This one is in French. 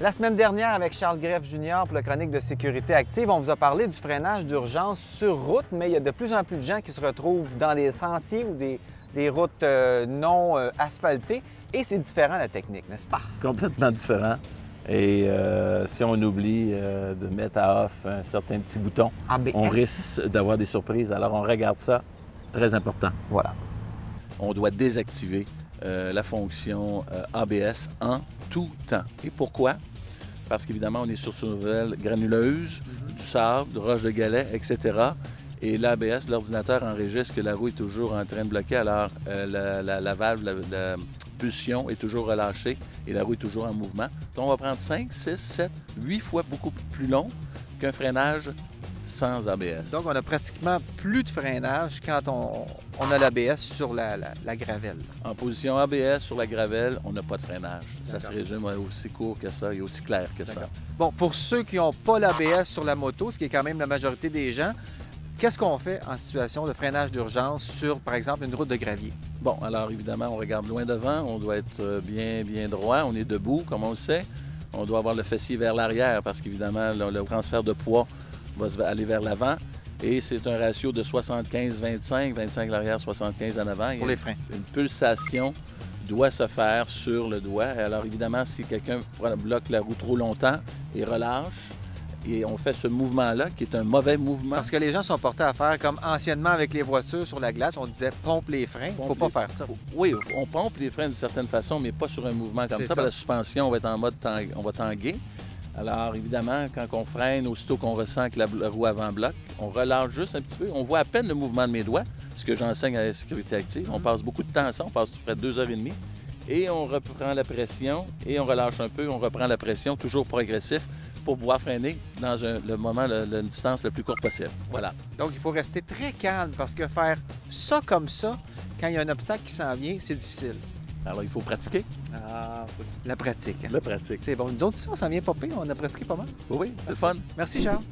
La semaine dernière, avec Charles Greff Jr. pour la chronique de Sécurité Active, on vous a parlé du freinage d'urgence sur route, mais il y a de plus en plus de gens qui se retrouvent dans des sentiers ou des routes non asphaltées, et c'est différent la technique, n'est-ce pas? Complètement différent. Et si on oublie de mettre à off un certain petit bouton, ABS. On risque d'avoir des surprises. Alors, on regarde ça. Très important. Voilà. On doit désactiver la fonction ABS en tout temps. Et pourquoi? Parce qu'évidemment, on est sur survelle granuleuse, du sable, de roche de galets, etc. Et l'ABS, l'ordinateur enregistre que la roue est toujours en train de bloquer, alors la valve, la pulsion est toujours relâchée et la roue est toujours en mouvement. Donc, on va prendre 5, 6, 7, 8 fois beaucoup plus long qu'un freinage sans ABS. Donc, on a pratiquement plus de freinage quand on a l'ABS sur la gravelle. En position ABS sur la gravelle, on n'a pas de freinage. Ça se résume à aussi court que ça et aussi clair que ça. Bon, pour ceux qui n'ont pas l'ABS sur la moto, ce qui est quand même la majorité des gens, qu'est-ce qu'on fait en situation de freinage d'urgence sur, par exemple, une route de gravier? Bon, alors évidemment, on regarde loin devant, on doit être bien droit, on est debout, comme on le sait. On doit avoir le fessier vers l'arrière parce qu'évidemment, le transfert de poids va aller vers l'avant. Et c'est un ratio de 75-25, 25 à l'arrière, 75 en avant. Pour les freins. Une pulsation doit se faire sur le doigt. Alors évidemment, si quelqu'un bloque la roue trop longtemps et relâche, et on fait ce mouvement-là, qui est un mauvais mouvement. Parce que les gens sont portés à faire comme anciennement avec les voitures sur la glace, on disait pompe les freins. Il ne faut pas faire ça. Oui, on pompe les freins d'une certaine façon, mais pas sur un mouvement comme ça. La suspension, on va être en mode on va tanguer. Alors évidemment, quand on freine, aussitôt qu'on ressent que la roue avant bloque, on relâche juste un petit peu. On voit à peine le mouvement de mes doigts, ce que j'enseigne à la sécurité active. On passe beaucoup de temps à ça, on passe près de 2h30. Et on reprend la pression et on relâche un peu, on reprend la pression, toujours progressif, pour pouvoir freiner dans le moment, la distance la plus courte possible. Voilà. Donc, il faut rester très calme parce que faire ça comme ça, quand il y a un obstacle qui s'en vient, c'est difficile. Alors, il faut pratiquer. Ah, la pratique. La pratique. C'est bon. Nous autres, ici, on s'en vient pas pire. On a pratiqué pas mal. Oui, c'est le fun. Merci, Charles.